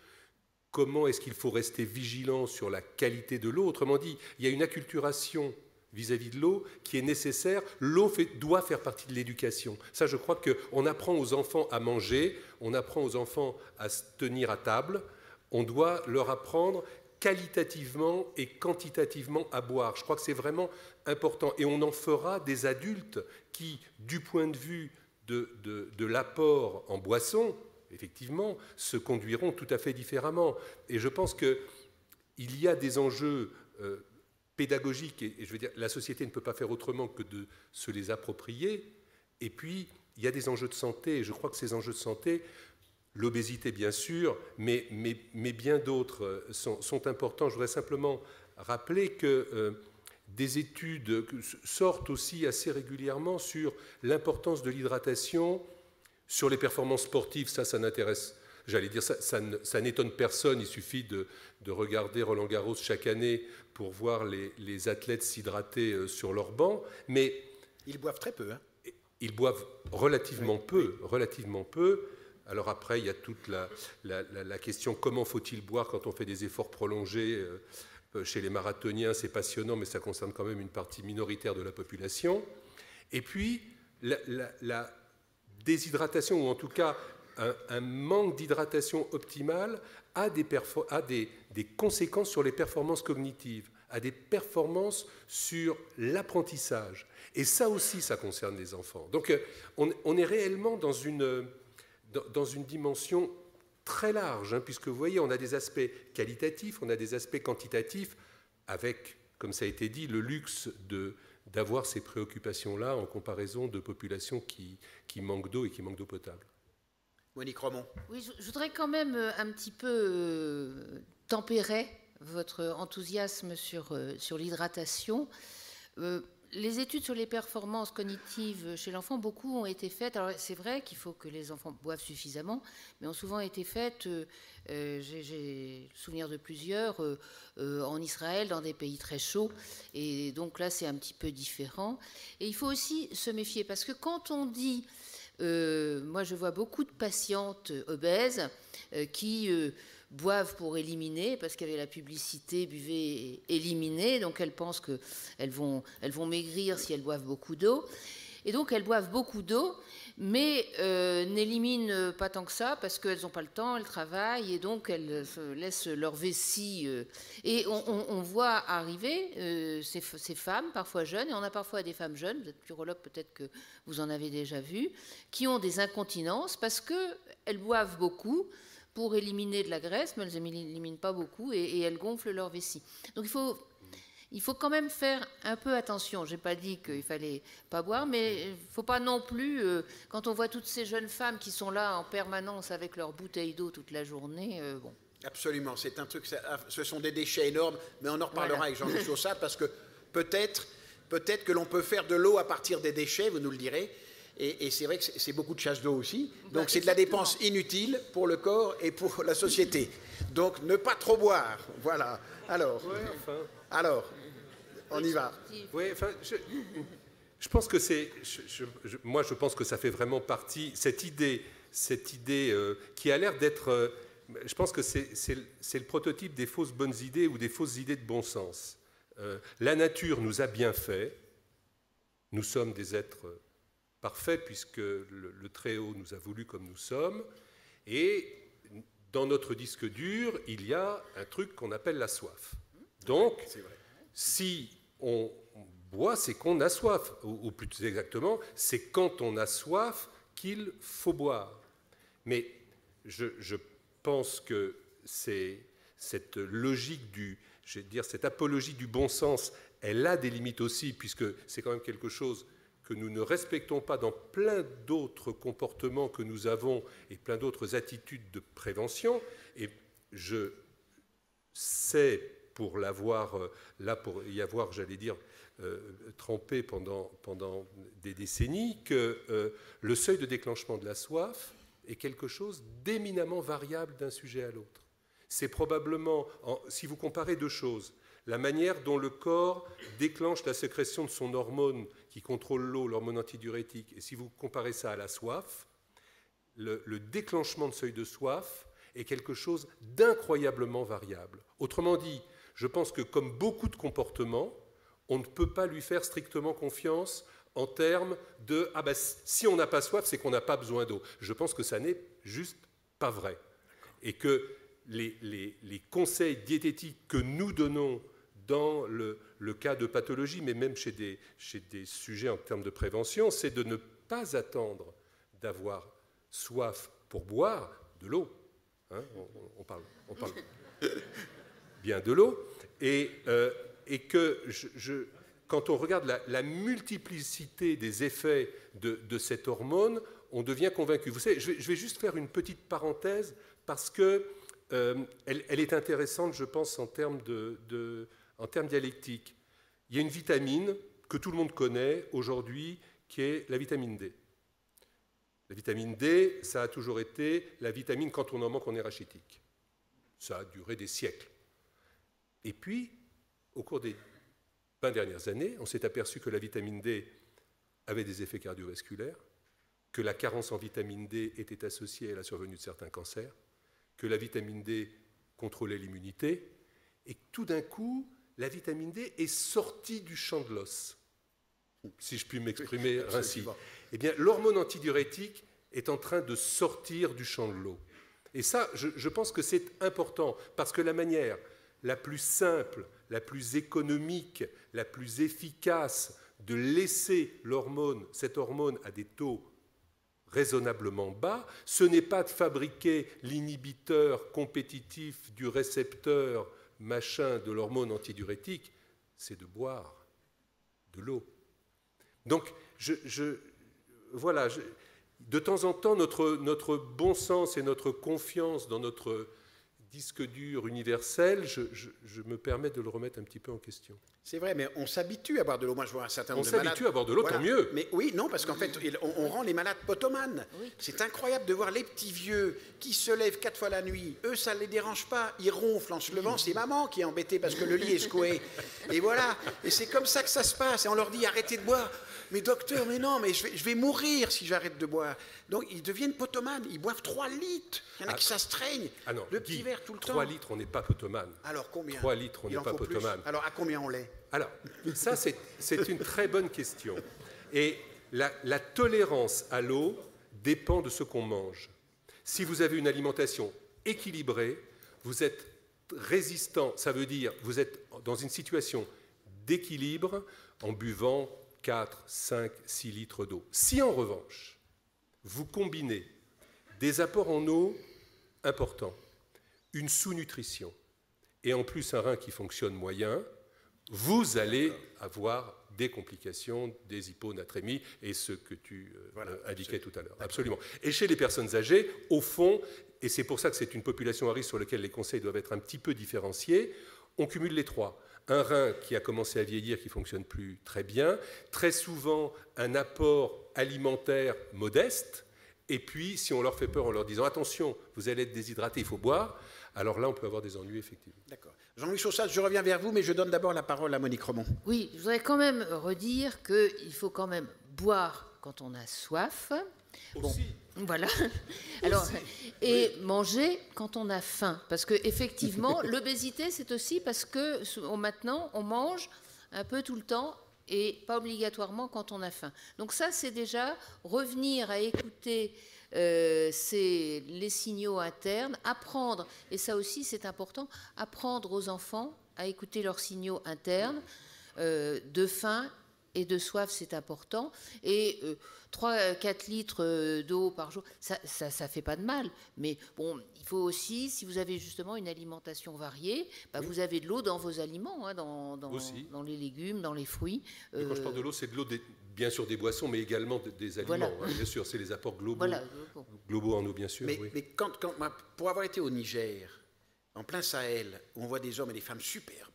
Comment est-ce qu'il faut rester vigilant sur la qualité de l'eau? Autrement dit, il y a une acculturation vis-à-vis de l'eau qui est nécessaire. L'eau doit faire partie de l'éducation. Ça, je crois qu'on apprend aux enfants à manger, on apprend aux enfants à se tenir à table, on doit leur apprendre qualitativement et quantitativement à boire. Je crois que c'est vraiment important. Et on en fera des adultes qui, du point de vue de l'apport en boisson, effectivement, se conduiront tout à fait différemment. Et je pense qu'il y a des enjeux pédagogiques, et je veux dire, la société ne peut pas faire autrement que de se les approprier. Et puis, il y a des enjeux de santé, et je crois que ces enjeux de santé, l'obésité bien sûr, mais bien d'autres sont importants. Je voudrais simplement rappeler que des études sortent aussi assez régulièrement sur l'importance de l'hydratation sur les performances sportives. Ça n'intéresse, j'allais dire, ça n'étonne personne. Il suffit de regarder Roland-Garros chaque année pour voir les athlètes s'hydrater sur leur banc. Mais ils boivent très peu. Hein. Ils boivent relativement peu. Alors après, il y a toute la question comment faut-il boire quand on fait des efforts prolongés. Chez les marathoniens, c'est passionnant, mais ça concerne quand même une partie minoritaire de la population. Et puis, la déshydratation, ou en tout cas un manque d'hydratation optimale, a des conséquences sur les performances cognitives, a des performances sur l'apprentissage. Et ça aussi, ça concerne les enfants. Donc, on est réellement dans une dimension très large, hein, puisque vous voyez, on a des aspects qualitatifs, on a des aspects quantitatifs, avec, comme ça a été dit, le luxe d'avoir ces préoccupations-là en comparaison de populations qui manquent d'eau et qui manquent d'eau potable. Monique Romont. Oui, je voudrais quand même un petit peu tempérer votre enthousiasme sur l'hydratation. Les études sur les performances cognitives chez l'enfant, beaucoup ont été faites. Alors c'est vrai qu'il faut que les enfants boivent suffisamment, mais ont souvent été faites, j'ai le souvenir de plusieurs, en Israël, dans des pays très chauds. Et donc là, c'est un petit peu différent. Et il faut aussi se méfier, parce que quand on dit... moi, je vois beaucoup de patientes obèses qui... boivent pour éliminer, parce qu'il y avait la publicité buvez et éliminez, donc elles pensent qu'elles vont maigrir si elles boivent beaucoup d'eau. Et donc elles boivent beaucoup d'eau, mais n'éliminent pas tant que ça, parce qu'elles n'ont pas le temps, elles travaillent, et donc elles se laissent leur vessie. Et on voit arriver ces femmes, parfois jeunes, et on a parfois des femmes jeunes, vous êtes urologue, peut-être que vous en avez déjà vu, qui ont des incontinences parce qu'elles boivent beaucoup, pour éliminer de la graisse, mais elles n'éliminent pas beaucoup et elles gonflent leur vessie. Donc il faut quand même faire un peu attention. Je n'ai pas dit qu'il ne fallait pas boire, mais il ne faut pas non plus, quand on voit toutes ces jeunes femmes qui sont là en permanence avec leur bouteille d'eau toute la journée, bon. Absolument, c'est un truc, ce sont des déchets énormes, mais on en reparlera avec Jean-Luc Chaussat, parce que peut-être que l'on peut faire de l'eau à partir des déchets, vous nous le direz. Et c'est vrai que c'est beaucoup de chasse d'eau aussi. Donc c'est de la dépense inutile pour le corps et pour la société. Donc ne pas trop boire. Voilà. Alors, on y va. Ouais, enfin, je pense que moi, je pense que ça fait vraiment partie, cette idée qui a l'air d'être... je pense que c'est le prototype des fausses bonnes idées ou des fausses idées de bon sens. La nature nous a bien fait. Nous sommes des êtres... parfait, puisque le Très-Haut nous a voulu comme nous sommes. Et dans notre disque dur, il y a un truc qu'on appelle la soif. Donc, si on boit, c'est qu'on a soif. Ou plus exactement, c'est quand on a soif qu'il faut boire. Mais je pense que cette logique cette apologie du bon sens, elle a des limites aussi, puisque c'est quand même quelque chose que nous ne respectons pas dans plein d'autres comportements que nous avons et plein d'autres attitudes de prévention. Et je sais, pour y avoir, j'allais dire, trempé pendant des décennies, que le seuil de déclenchement de la soif est quelque chose d'éminemment variable d'un sujet à l'autre. C'est probablement, si vous comparez deux choses, la manière dont le corps déclenche la sécrétion de son hormone qui contrôle l'eau, l'hormone antidiurétique, et si vous comparez ça à la soif, le déclenchement de seuil de soif est quelque chose d'incroyablement variable. Autrement dit, je pense que comme beaucoup de comportements, on ne peut pas lui faire strictement confiance en termes de « ah ben, si on n'a pas soif, c'est qu'on n'a pas besoin d'eau ». Je pense que ça n'est juste pas vrai. Et que les conseils diététiques que nous donnons dans le cas de pathologie, mais même chez des sujets en termes de prévention, c'est de ne pas attendre d'avoir soif pour boire de l'eau. Hein, on parle bien de l'eau. Et que quand on regarde la multiplicité des effets de cette hormone, on devient convaincu. Vous savez, je vais juste faire une petite parenthèse parce que elle est intéressante, je pense, en termes dialectiques. Il y a une vitamine que tout le monde connaît aujourd'hui, qui est la vitamine D. La vitamine D, ça a toujours été la vitamine, quand on en manque, on est rachitique. Ça a duré des siècles. Et puis, au cours des 20 dernières années, on s'est aperçu que la vitamine D avait des effets cardiovasculaires, que la carence en vitamine D était associée à la survenue de certains cancers, que la vitamine D contrôlait l'immunité, et que tout d'un coup, la vitamine D est sortie du champ de l'os, si je puis m'exprimer ainsi. Eh bien, l'hormone antidiurétique est en train de sortir du champ de l'eau. Et ça, je pense que c'est important, parce que la manière la plus simple, la plus économique, la plus efficace de laisser cette hormone à des taux raisonnablement bas, ce n'est pas de fabriquer l'inhibiteur compétitif du récepteur machin de l'hormone antidiurétique, c'est de boire de l'eau. Donc, voilà, de temps en temps, notre bon sens et notre confiance dans notre disque dur universel, je me permets de le remettre un petit peu en question. C'est vrai, mais on s'habitue à boire de l'eau. Moi, je vois un certain nombre de malades. On s'habitue à boire de l'eau, voilà. Tant mieux. Mais oui, non, parce qu'en fait, on rend les malades potomanes. Oui. C'est incroyable de voir les petits vieux qui se lèvent 4 fois la nuit. Eux, ça ne les dérange pas. Ils ronflent en se levant. C'est maman qui est embêtée parce que le lit est secoué. Et voilà. Et c'est comme ça que ça se passe. Et on leur dit, arrêtez de boire. Mais docteur, mais non, mais je vais mourir si j'arrête de boire. Donc, ils deviennent potomanes. Ils boivent 3 litres. Il y en a qui s'astreignent. Ah non, le petit verre tout le temps. 3 litres, on n'est pas potomane. Alors, combien? 3 litres, on n'est pas potomane. Alors, à combien on l'est? Alors, ça, c'est une très bonne question. Et la tolérance à l'eau dépend de ce qu'on mange. Si vous avez une alimentation équilibrée, vous êtes résistant, ça veut dire vous êtes dans une situation d'équilibre en buvant 4, 5, 6 litres d'eau. Si en revanche, vous combinez des apports en eau importants, une sous-nutrition et en plus un rein qui fonctionne moyen, vous allez avoir des complications, des hyponatrémies et ce que tu indiquais tout à l'heure. Absolument. Et chez les personnes âgées, au fond, et c'est pour ça que c'est une population à risque sur laquelle les conseils doivent être un petit peu différenciés, on cumule les trois. Un rein qui a commencé à vieillir, qui ne fonctionne plus très bien, très souvent un apport alimentaire modeste, et puis si on leur fait peur en leur disant « attention, vous allez être déshydraté, il faut boire », alors là on peut avoir des ennuis effectivement. D'accord. Jean-Louis Chaussade, je reviens vers vous, mais je donne d'abord la parole à Monique Remond. Oui, je voudrais quand même redire qu'il faut quand même boire quand on a soif. Aussi. Bon, voilà. Alors, et oui. Manger quand on a faim. Parce qu'effectivement, l'obésité, c'est aussi parce que maintenant, on mange un peu tout le temps et pas obligatoirement quand on a faim. Donc ça, c'est déjà revenir à écouter les signaux internes, apprendre, et ça aussi c'est important, apprendre aux enfants à écouter leurs signaux internes de faim et de soif, c'est important. Et 3-4 litres d'eau par jour, ça fait pas de mal. Mais bon, il faut aussi, si vous avez justement une alimentation variée, bah, oui. Vous avez de l'eau dans vos aliments, hein, dans les légumes, dans les fruits. Et quand je parle de l'eau, c'est de l'eau, bien sûr des boissons, mais également des aliments. Voilà. Hein, bien sûr, c'est les apports globaux, globaux en eau, bien sûr. Mais, oui. mais pour avoir été au Niger, en plein Sahel, on voit des hommes et des femmes superbes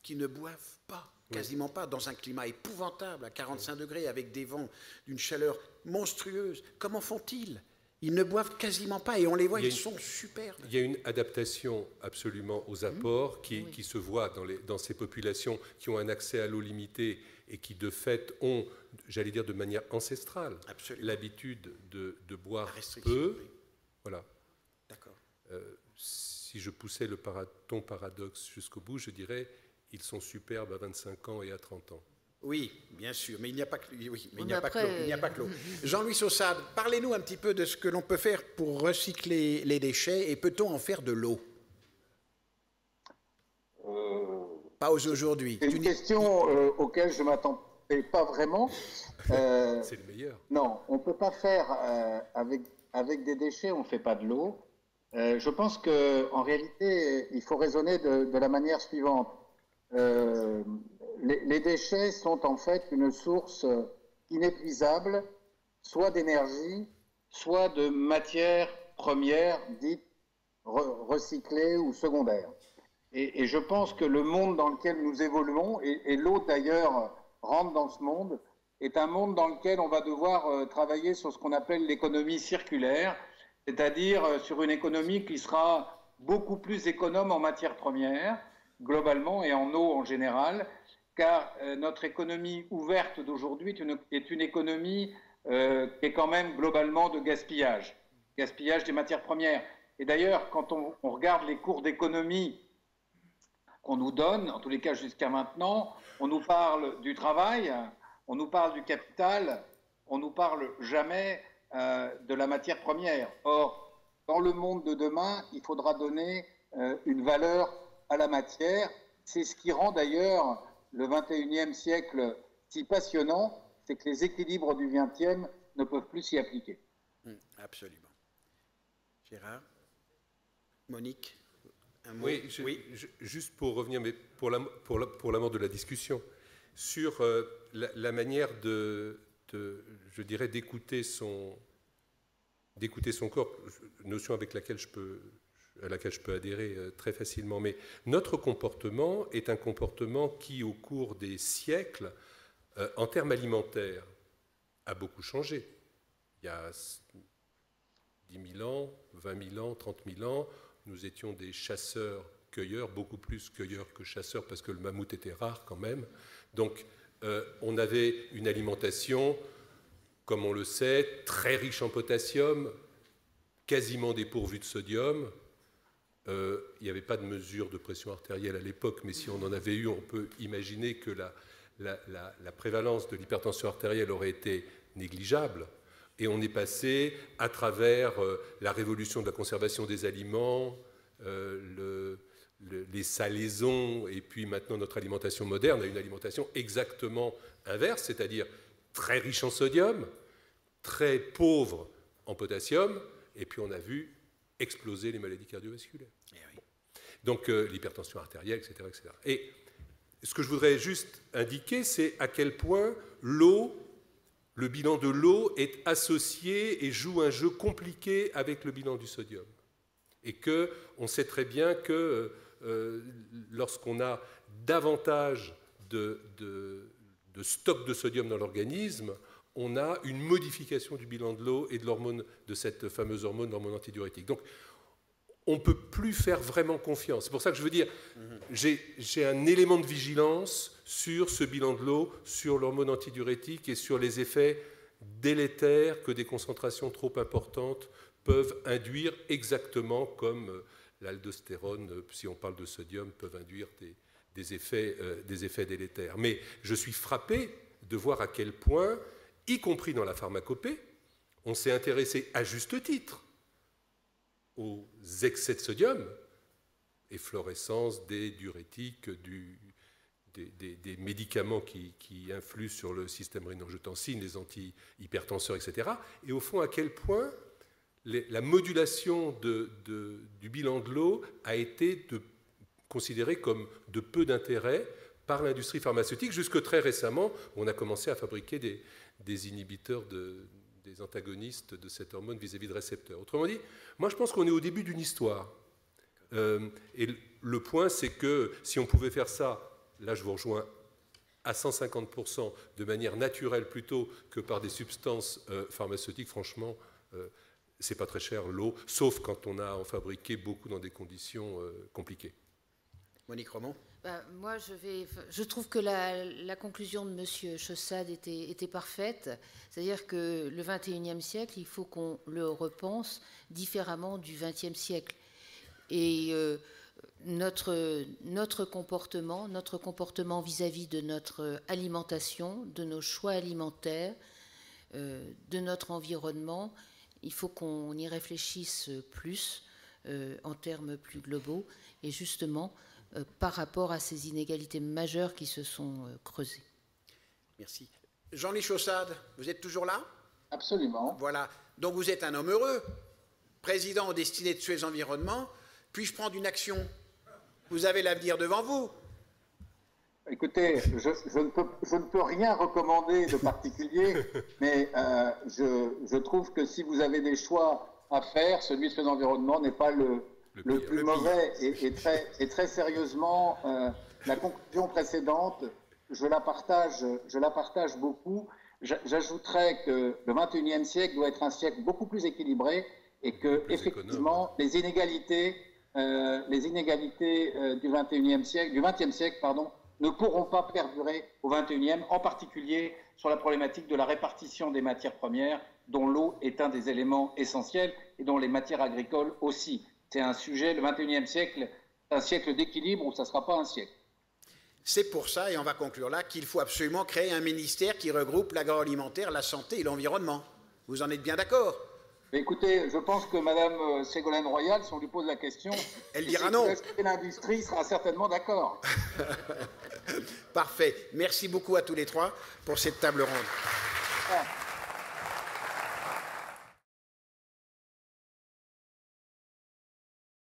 qui ne boivent pas. Quasiment pas, dans un climat épouvantable, à 45 degrés, avec des vents d'une chaleur monstrueuse. Comment font-ils? Ils ne boivent quasiment pas et on les voit, ils sont superbes. Il y a une adaptation absolument aux apports qui se voit dans ces populations qui ont un accès à l'eau limité et qui, de fait, ont, j'allais dire de manière ancestrale, l'habitude de boire peu. Oui. Voilà. D'accord. Si je poussais ton paradoxe jusqu'au bout, je dirais... Ils sont superbes à 25 ans et à 30 ans. Oui, bien sûr, mais il n'y a pas que l'eau. Jean-Louis Chaussade, parlez-nous un petit peu de ce que l'on peut faire pour recycler les déchets et peut-on en faire de l'eau? Pas aujourd'hui. C'est une question auquel je ne m'attendais pas vraiment. C'est le meilleur. Non, on ne peut pas faire avec des déchets, on ne fait pas de l'eau. Je pense qu'en réalité, il faut raisonner de la manière suivante. les déchets sont en fait une source inépuisable, soit d'énergie, soit de matières premières dites recyclées ou secondaires. Et je pense que le monde dans lequel nous évoluons, et l'eau d'ailleurs rentre dans ce monde, est un monde dans lequel on va devoir travailler sur ce qu'on appelle l'économie circulaire, c'est-à-dire sur une économie qui sera beaucoup plus économe en matières premières, globalement, et en eau en général, car notre économie ouverte d'aujourd'hui est une économie qui est quand même globalement de gaspillage des matières premières. Et d'ailleurs, quand on regarde les cours d'économie qu'on nous donne, en tous les cas jusqu'à maintenant, on nous parle du travail, on nous parle du capital, on nous parle jamais de la matière première. Or, dans le monde de demain, il faudra donner une valeur à la matière. C'est ce qui rend d'ailleurs le 21e siècle si passionnant, c'est que les équilibres du 20e ne peuvent plus s'y appliquer. Absolument. Gérard? Monique? Oui, juste pour revenir, mais pour la mort de la discussion, sur la manière je dirais, d'écouter son corps, notion avec laquelle je peux adhérer très facilement. Mais notre comportement est un comportement qui, au cours des siècles, en termes alimentaires, a beaucoup changé. Il y a 10 000 ans, 20 000 ans, 30 000 ans, nous étions des chasseurs-cueilleurs, beaucoup plus cueilleurs que chasseurs, parce que le mammouth était rare quand même. Donc, on avait une alimentation, comme on le sait, très riche en potassium, quasiment dépourvue de sodium. Il n'y avait pas de mesure de pression artérielle à l'époque, mais si on en avait eu, on peut imaginer que la prévalence de l'hypertension artérielle aurait été négligeable. Et on est passé à travers la révolution de la conservation des aliments, les salaisons, et puis maintenant notre alimentation moderne a une alimentation exactement inverse, c'est-à-dire très riche en sodium, très pauvre en potassium, et puis on a vu exploser les maladies cardiovasculaires. Bon. Donc l'hypertension artérielle, etc., etc. Et ce que je voudrais juste indiquer, c'est à quel point le bilan de l'eau est associé et joue un jeu compliqué avec le bilan du sodium. Et qu'on sait très bien que lorsqu'on a davantage de stock de sodium dans l'organisme, on a une modification du bilan de l'eau et de l'hormone, de cette fameuse hormone, l'hormone antidiurétique. Donc, on ne peut plus faire vraiment confiance. C'est pour ça que je veux dire, j'ai un élément de vigilance sur ce bilan de l'eau, sur l'hormone antidiurétique et sur les effets délétères que des concentrations trop importantes peuvent induire, exactement comme l'aldostérone, si on parle de sodium, peuvent induire des effets délétères. Mais je suis frappé de voir à quel point, y compris dans la pharmacopée, on s'est intéressé à juste titre aux excès de sodium, efflorescence des diurétiques, des médicaments qui influent sur le système rénine-angiotensine, les antihypertenseurs, etc. Et au fond, à quel point la modulation du bilan de l'eau a été considérée comme de peu d'intérêt par l'industrie pharmaceutique, jusque très récemment, on a commencé à fabriquer des inhibiteurs, des antagonistes de cette hormone vis-à-vis de récepteurs. Autrement dit, moi je pense qu'on est au début d'une histoire. Et le point, c'est que si on pouvait faire ça, là je vous rejoins à 150% de manière naturelle plutôt que par des substances pharmaceutiques, franchement, c'est pas très cher l'eau, sauf quand on a à en fabriqué beaucoup dans des conditions compliquées. Monique Romand. Moi, je trouve que la conclusion de M. Chaussade était parfaite. C'est-à-dire que le XXIe siècle, il faut qu'on le repense différemment du XXe siècle. Et notre comportement vis-à-vis de notre alimentation, de nos choix alimentaires, de notre environnement, il faut qu'on y réfléchisse plus en termes plus globaux. Et justement, par rapport à ces inégalités majeures qui se sont creusées. Merci. Jean-Louis Chaussade, vous êtes toujours là? Absolument. Voilà. Donc vous êtes un homme heureux, président au destiné de Suez Environnement. Puis-je prendre une action? Vous avez l'avenir devant vous. Écoutez, je ne peux rien recommander de particulier, mais je trouve que si vous avez des choix à faire, celui sur l'environnement n'est pas le plus mauvais. Et très sérieusement, la conclusion précédente, je la partage beaucoup. J'ajouterais que le XXIe siècle doit être un siècle beaucoup plus équilibré et que, effectivement, les inégalités du XXe siècle, ne pourront pas perdurer au XXIe, en particulier sur la problématique de la répartition des matières premières, dont l'eau est un des éléments essentiels et dont les matières agricoles aussi. C'est un sujet, le XXIe siècle, un siècle d'équilibre où ça ne sera pas un siècle. C'est pour ça, et on va conclure là, qu'il faut absolument créer un ministère qui regroupe l'agroalimentaire, la santé et l'environnement. Vous en êtes bien d'accord? Écoutez, je pense que Mme Ségolène Royal, si on lui pose la question, elle dira non. L'industrie sera certainement d'accord. Parfait. Merci beaucoup à tous les trois pour cette table ronde.